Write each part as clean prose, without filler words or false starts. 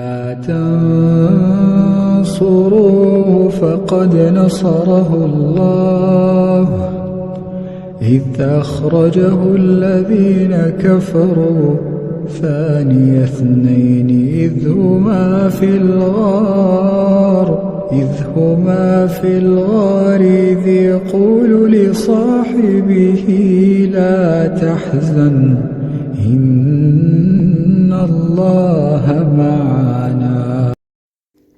ألا تنصروه فقد نصره الله إذ أخرجه الذين كفروا ثاني اثنين إذ هما في الغار إذ يقول لصاحبه لا تحزن إن الله معنا.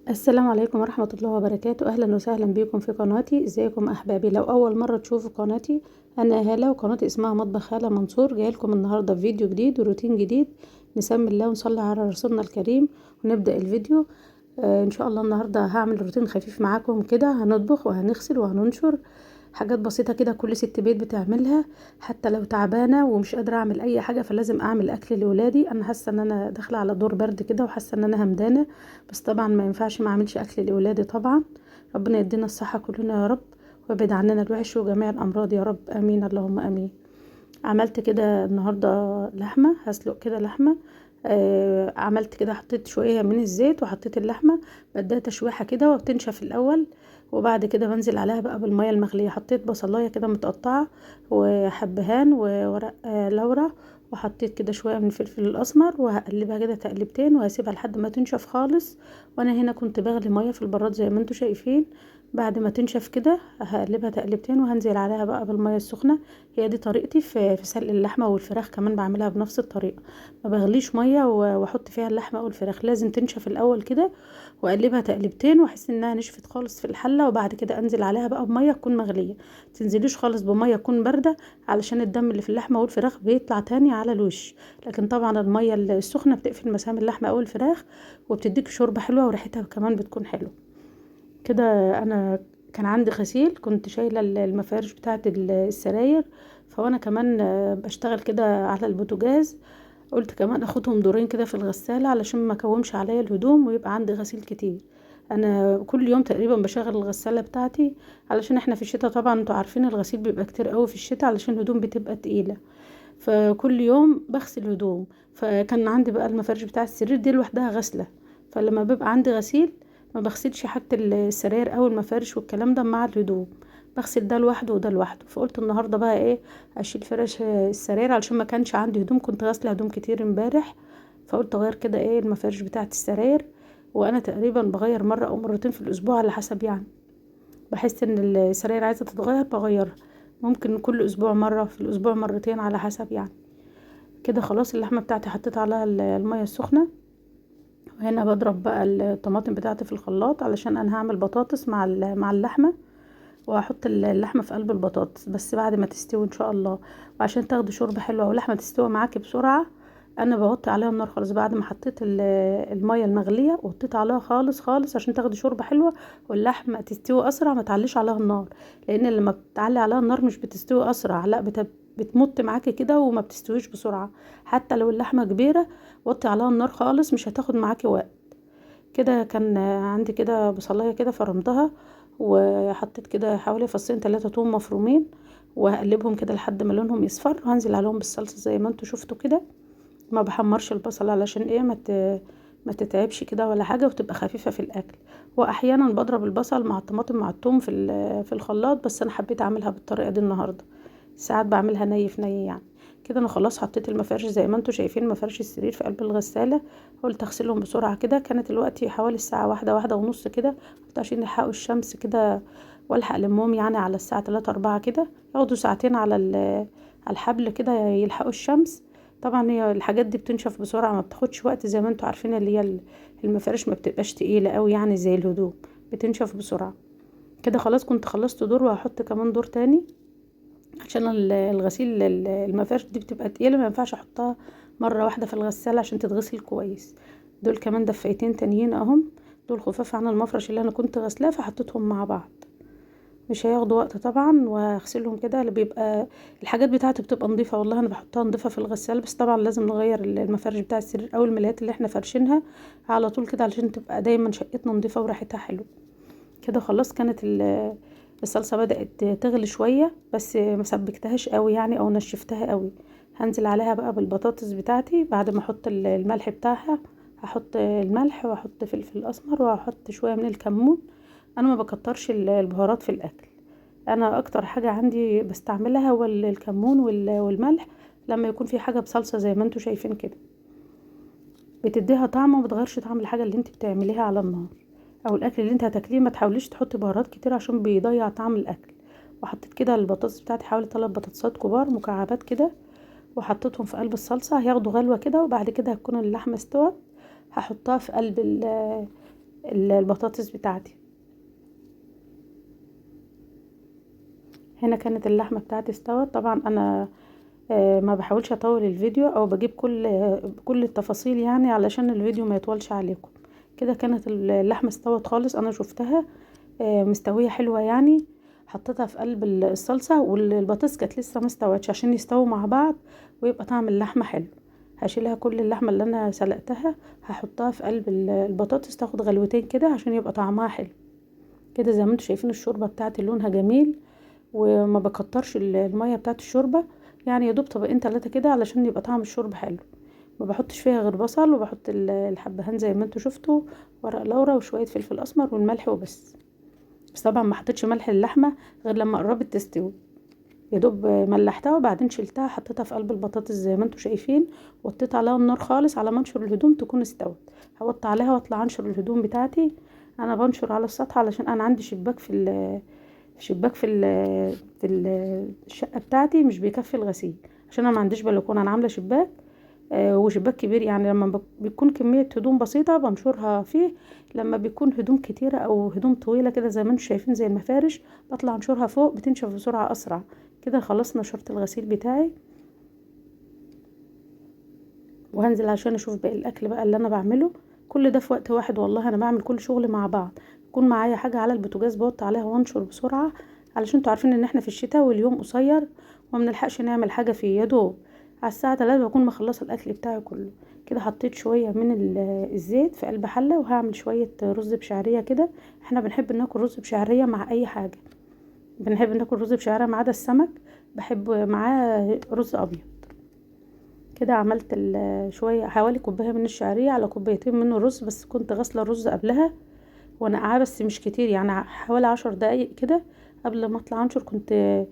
السلام عليكم ورحمة الله وبركاته. أهلا وسهلا بكم في قناتي. ازيكم أحبابي؟ لو أول مرة تشوفوا قناتي، أنا هالة وقناتي اسمها مطبخ هالة منصور. جايلكم النهاردة في فيديو جديد وروتين جديد. نسمي الله ونصلي على رسولنا الكريم ونبدأ الفيديو. إن شاء الله النهاردة هعمل روتين خفيف معاكم كده. هنطبخ وهنغسل وهننشر، حاجات بسيطة كده كل ست بيت بتعملها. حتى لو تعبانة ومش قادرة اعمل اي حاجة فلازم اعمل اكل لولادي. انا حاسة ان انا داخلة على دور برد كده وحاسة ان انا همدانة، بس طبعا ما ينفعش ما اعملش اكل لولادي. طبعا ربنا يدينا الصحة كلنا يا رب، ويبعد عننا الوحش وجميع الامراض يا رب، امين اللهم امين. عملت كده النهاردة لحمة، هسلق كده لحمة. عملت كده، حطيت شوية من الزيت وحطيت اللحمة، بديها تشويحة كده وبتنشف الاول، وبعد كده بنزل عليها بقى بالمية المغلية. حطيت بصلاية كده متقطعة وحبهان وورق لورا، وحطيت كده شوية من الفلفل الاسمر، وهقلبها كده تقلبتين وهسيبها لحد ما تنشف خالص. وانا هنا كنت بغلي مية في البراد زي ما انتوا شايفين. بعد ما تنشف كده هقلبها تقلبتين وهنزل عليها بقى بالمية السخنة. هي دي طريقتي في سلق اللحمة والفراخ، كمان بعملها بنفس الطريقة. ما بغليش مية واحط فيها اللحمة والفراخ، لازم تنشف الاول كده واقلبها تقلبتين واحس انها نشفت خالص في الحله، وبعد كده انزل عليها بقى بميه تكون مغليه. تنزليش خالص بميه تكون بارده علشان الدم اللي في اللحمه والفراخ بيطلع تاني على الوش. لكن طبعا الميه السخنه بتقفل مسام اللحمه او الفراخ وبتديك شوربه حلوه وريحتها كمان بتكون حلوه كده. انا كان عندي غسيل، كنت شايله المفارش بتاعه السراير، فوانا كمان بشتغل كده على البوتاجاز. قلت كمان اخدهم دورين كده في الغسالة علشان ما اكومش عليا الهدوم ويبقى عندي غسيل كتير. انا كل يوم تقريبا بشغل الغسالة بتاعتي، علشان احنا في الشتاء طبعا انتوا عارفين الغسيل بيبقى كتير قوي في الشتاء علشان الهدوم بتبقى تقيلة، فكل يوم بغسل هدوم. فكان عندي بقى المفارش بتاع السرير دي لوحدها غسلة، فلما بيبقى عندي غسيل ما بغسلش حتى السراير او المفارش والكلام ده مع الهدوم، بغسل ده لوحده وده لوحده. فقلت النهارده بقى ايه، اشيل فرش السراير علشان ما كانش عندي هدوم، كنت غاسله هدوم كتير امبارح. فقلت اغير كده ايه المفارش بتاعه السراير. وانا تقريبا بغير مره او مرتين في الاسبوع على حسب يعني، بحس ان السراير عايزه تتغير بغيرها. ممكن كل اسبوع مره، في الاسبوع مرتين على حسب يعني. كده خلاص اللحمه بتاعتي حطيت عليها الميه السخنه، وهنا بضرب بقى الطماطم بتاعتي في الخلاط علشان انا هعمل بطاطس مع اللحمه، وهحط اللحمه في قلب البطاطس بس بعد ما تستوي ان شاء الله. وعشان تاخدي شوربه حلوه واللحمه تستوي معاكي بسرعه، انا بوطي عليها النار خالص بعد ما حطيت الميه المغليه، وطيت عليها خالص خالص عشان تاخدي شوربه حلوه واللحمه تستوي اسرع. ما تعليش عليها النار، لان لما بتعلي عليها النار مش بتستوي اسرع، لا بتمط معاكي كده وما بتستويش بسرعه. حتى لو اللحمه كبيره وطي عليها النار خالص مش هتاخد معاكي وقت. كده كان عندي كده بصلايه كده فرمتها، وحطيت كده حوالي فصين 3 توم مفرومين، وهقلبهم كده لحد ما لونهم يصفر، وهنزل عليهم بالصلصه زي ما انتوا شفتوا كده. ما بحمرش البصل علشان ايه ما تتعبش كده ولا حاجه وتبقى خفيفه في الاكل. واحيانا بضرب البصل مع الطماطم مع الثوم في الخلاط، بس انا حبيت اعملها بالطريقه دي النهارده. ساعات بعملها ني في ني يعني. كده انا خلاص حطيت المفارش زي ما انتوا شايفين، مفارش السرير في قلب الغساله. قلت اغسلهم بسرعه كده، كانت الوقت حوالي الساعه واحدة ونص كده. قلت عشان يلحقوا الشمس كده والحق لمهم يعني على الساعه 3 4 كده، ياخدوا ساعتين على على الحبل كده يلحقوا الشمس. طبعا هي الحاجات دي بتنشف بسرعه، ما بتاخدش وقت زي ما انتوا عارفين، اللي هي المفارش ما بتبقاش تقيله قوي يعني زي الهدوم، بتنشف بسرعه. كده خلاص كنت خلصت دور، وهحط كمان دور تاني عشان الغسيل. المفارش دي بتبقى تقيله، ما ينفعش احطها مره واحده في الغساله عشان تتغسل كويس. دول كمان دفايتين تانيين اهم، دول خفاف عن المفرش اللي انا كنت غسلاه فحطيتهم مع بعض. مش هياخدوا وقت طبعا، واغسلهم كده. اللي بيبقى الحاجات بتاعتي بتبقى نظيفه، والله انا بحطها نظيفه في الغساله، بس طبعا لازم نغير المفارش بتاع السرير او الملايات اللي احنا فرشينها على طول كده علشان تبقى دايما شقتنا نظيفه وريحتها حلو. كده خلاص كانت الصلصه بدات تغلي شويه، بس ما سبكتهاش قوي يعني او نشفتها قوي. هنزل عليها بقى بالبطاطس بتاعتي بعد ما احط الملح بتاعها هحط الملح واحط فلفل اسمر واحط شويه من الكمون. انا ما بكترش البهارات في الاكل. انا اكتر حاجه عندي بستعملها هو الكمون والملح لما يكون في حاجه بصلصه زي ما انتوا شايفين كده، بتديها طعم وما بتغيرش طعم الحاجه اللي انت بتعمليها على النار او الاكل اللي انت هتاكليه. ما تحاوليش تحطي بهارات كتير عشان بيضيع طعم الاكل. وحطيت كده البطاطس بتاعتي حوالي 3 بطاطسات كبار مكعبات كده، وحطيتهم في قلب الصلصه هياخدوا غلوه كده، وبعد كده هتكون اللحمه استوت هحطها في قلب البطاطس بتاعتي. هنا كانت اللحمه بتاعتي استوت. طبعا انا ما بحاولش اطول الفيديو او بجيب كل التفاصيل يعني علشان الفيديو ما يطولش عليكم. كده كانت اللحمه استوت خالص، انا شفتها مستويه حلوه يعني. حطيتها في قلب الصلصه، والبطاطس كانت لسه ما استوتش عشان يستووا مع بعض ويبقى طعم اللحمه حلو. هشيلها كل اللحمه اللي انا سلقتها هحطها في قلب البطاطس تاخد غلوتين كده عشان يبقى طعمها حلو. كده زي ما انتم شايفين الشوربه بتاعتي لونها جميل، وما بكترش الميه بتاعت الشوربه، يعني يا دوب طبقين 3 كده علشان يبقى طعم الشوربه حلو. ما بحطش فيها غير بصل، وبحط الحبهان زي ما انتوا شفتوا، ورق لورا وشويه فلفل اسمر والملح وبس. بس طبعا ما حطيتش ملح اللحمه غير لما قربت تستوي، يا دوب ملحتها وبعدين شلتها حطيتها في قلب البطاطس زي ما انتوا شايفين، وطيت عليها النار خالص على ما انشر الهدوم تكون استوت. هوطي عليها واطلع انشر الهدوم بتاعتي. انا بنشر على السطح علشان انا عندي شباك في الشقه بتاعتي مش بيكفي الغسيل، عشان انا ما عنديش بلكونه، انا عامله شباك وشباك كبير يعني. لما بيكون كميه هدوم بسيطه بنشرها فيه، لما بيكون هدوم كتيره او هدوم طويله كده زي ما انتم شايفين زي المفارش بطلع انشرها فوق بتنشف بسرعه اسرع. كده خلاص نشرت الغسيل بتاعي، وهنزل عشان اشوف باقي الاكل بقى اللي انا بعمله. كل ده في وقت واحد والله، انا بعمل كل شغل مع بعض. يكون معايا حاجه على البوتاجاز بوطي عليها وانشر بسرعه، علشان انتوا عارفين ان احنا في الشتاء واليوم قصير وما بنلحقش نعمل حاجه فيه، يا دوب على الساعه 3 بكون مخلصه الاكل بتاعي كله. كده حطيت شويه من الزيت في قلب حله، وهعمل شويه رز بشعريه كده. احنا بنحب ناكل رز بشعريه مع اي حاجه، بنحب ناكل رز بشعريه ما عدا السمك، بحب معاه رز ابيض. كده عملت شويه حوالي كوبايه من الشعريه على كوبايتين من الرز، بس كنت غاسله الرز قبلها ونقعاه بس مش كتير يعني حوالي 10 دقايق كده قبل ما اطلع انشر. كنت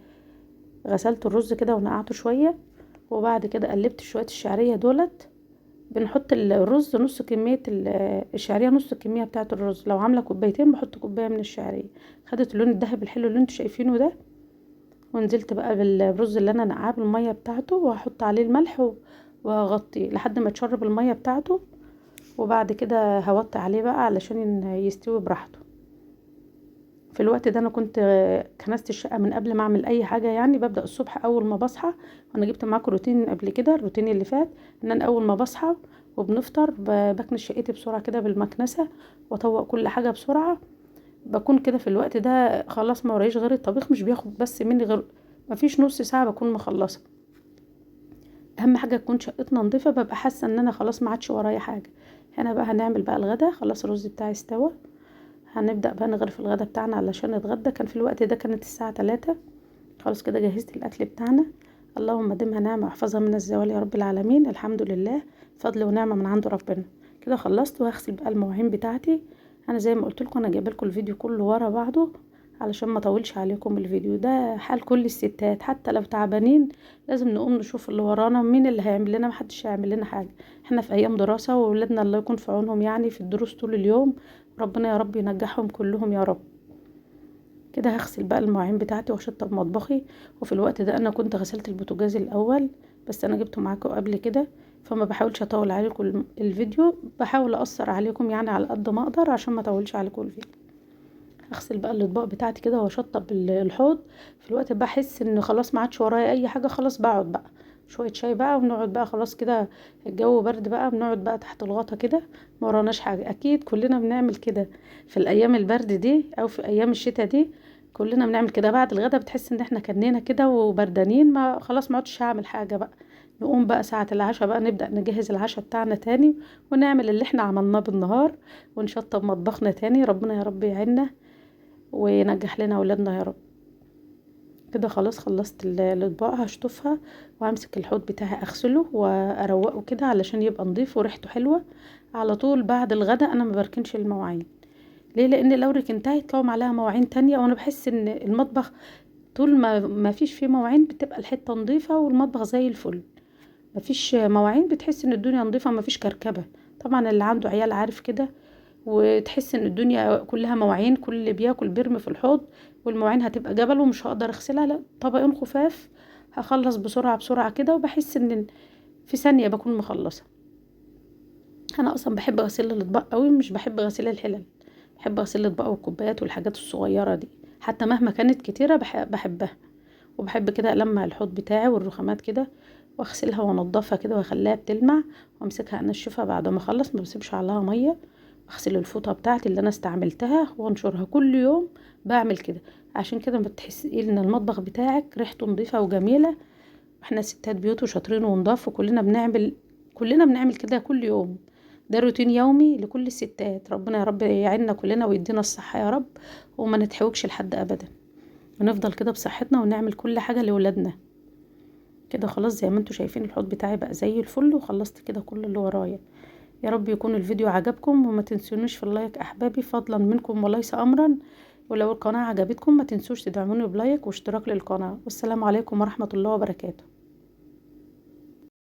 غسلت الرز كده ونقعته شويه، وبعد كده قلبت شويه الشعريه دولت. بنحط الرز نص كميه الشعريه، نص الكميه بتاعه الرز. لو عامله كوبايتين بحط كوبايه من الشعريه. خدت اللون الذهبي الحلو اللي انتوا شايفينه ده، ونزلت بقى بالرز اللي انا نقعاه بالميه بتاعته، وهحط عليه الملح وهغطيه لحد ما تشرب الميه بتاعته، وبعد كده هوطي عليه بقى علشان يستوي براحته. في الوقت ده انا كنت كنست الشقه من قبل ما اعمل اي حاجه يعني. ببدا الصبح اول ما بصحى، وانا جبت معاكم روتين قبل كده، الروتين اللي فات، ان انا اول ما بصحى وبنفطر بكنس شقتي بسرعه كده بالمكنسه واطوق كل حاجه بسرعه. بكون كده في الوقت ده خلاص ما ورايش غير الطبيخ، مش بياخد بس مني غير ما فيش نص ساعه بكون مخلصه. اهم حاجه تكون شقتنا نظيفه، ببقى حاسه ان انا خلاص ما عادش ورايا حاجه. هنا بقى هنعمل بقى الغدا. خلاص الرز بتاعي استوى، هنبدا بقى نغرف الغدا بتاعنا علشان نتغدى. كان في الوقت ده كانت الساعه 3. خلاص كده جهزت الاكل بتاعنا. اللهم دمها نعمه واحفظها من الزوال يا رب العالمين. الحمد لله، فضل ونعمه من عند ربنا. كده خلصت وهغسل بقى المواعين بتاعتي. انا زي ما قلت لكم انا جايبه لكم الفيديو كله ورا بعضه علشان ما اطولش عليكم. الفيديو ده حال كل الستات، حتى لو تعبانين لازم نقوم نشوف اللي ورانا. مين اللي هيعمل لنا؟ محدش هيعمل لنا حاجه. احنا في ايام دراسه، واولادنا الله يكون في عونهم يعني في الدروس طول اليوم. ربنا يا رب ينجحهم كلهم يا رب. كده هغسل بقى المواعين بتاعتي واشطب مطبخي. وفي الوقت ده انا كنت غسلت البوتاجاز الاول، بس انا جبته معاكم قبل كده، فما بحاولش اطول عليكم الفيديو، بحاول اقصر عليكم يعني على قد ما اقدر عشان ما اطولش عليكم الفيديو. هغسل بقى الاطباق بتاعتي كده واشطب الحوض. في الوقت بحس ان خلاص ما عادش ورايا اي حاجه، خلاص بقعد بقى شويه شاي بقى ونقعد بقى خلاص كده. الجو برد بقى، بنقعد بقى تحت الغطا كده، ما وراناش حاجه. اكيد كلنا بنعمل كده في الايام البرد دي او في ايام الشتاء دي، كلنا بنعمل كده. بعد الغدا بتحس ان احنا كنينا كده وبردانين، ما خلاص ما عدتش هعمل حاجه بقى. نقوم بقى ساعة العشاء بقى نبدأ نجهز العشاء بتاعنا تاني، ونعمل اللي احنا عملناه بالنهار، ونشطب مطبخنا تاني. ربنا يا رب يعيننا وينجح لنا اولادنا يا رب. كده خلاص خلصت الاطباق، هشطفها وهمسك الحوض بتاعي اغسله واروقه كده علشان يبقى نظيف وريحته حلوه، على طول بعد الغداء انا ما بركنش المواعين. ليه؟ لان لو ركنتها يتكوم عليها مواعين تانية، وانا بحس ان المطبخ طول ما فيش فيه مواعين بتبقى الحته نظيفه والمطبخ زي الفل. ما فيش مواعين بتحس ان الدنيا نظيفه، ما فيش كركبه. طبعا اللي عنده عيال عارف كده. وتحس ان الدنيا كلها مواعين، كل اللي بياكل بيرمي في الحوض، والمواعين هتبقى جبل ومش هقدر اغسلها. لا، طبقين خفاف هخلص بسرعه بسرعه كده، وبحس ان في ثانيه بكون مخلصه. انا اصلا بحب غسيل الاطباق قوي، مش بحب غسيل الحلل. بحب غسيل الاطباق والكوبايات والحاجات الصغيره دي، حتى مهما كانت كتيره بحبها. وبحب كده ألمع الحوض بتاعي والرخامات كده، واغسلها وانضفها كده واخليها بتلمع، وامسكها انشفها بعد ما اخلص. ما بسيبش عليها ميه. اغسل الفوطه بتاعتي اللي انا استعملتها وانشرها كل يوم. بعمل كده عشان كده ما بتحسي ان المطبخ بتاعك ريحته نظيفه وجميله. احنا ستات بيوت وشاطرين ونضاف، كلنا بنعمل كده كل يوم. ده روتين يومي لكل الستات. ربنا يا رب يعيننا كلنا ويدينا الصحه يا رب، وما نتحوجش لحد ابدا، ونفضل كده بصحتنا ونعمل كل حاجة لولادنا. كده خلاص زي ما انتوا شايفين الحوض بتاعي بقى زي الفل، وخلصت كده كل اللي ورايا. يا رب يكون الفيديو عجبكم، وما تنسونيش في اللايك احبابي فضلا منكم وليس امرا. ولو القناة عجبتكم ما تنسوش تدعموني بلايك واشتراك للقناة. والسلام عليكم ورحمة الله وبركاته.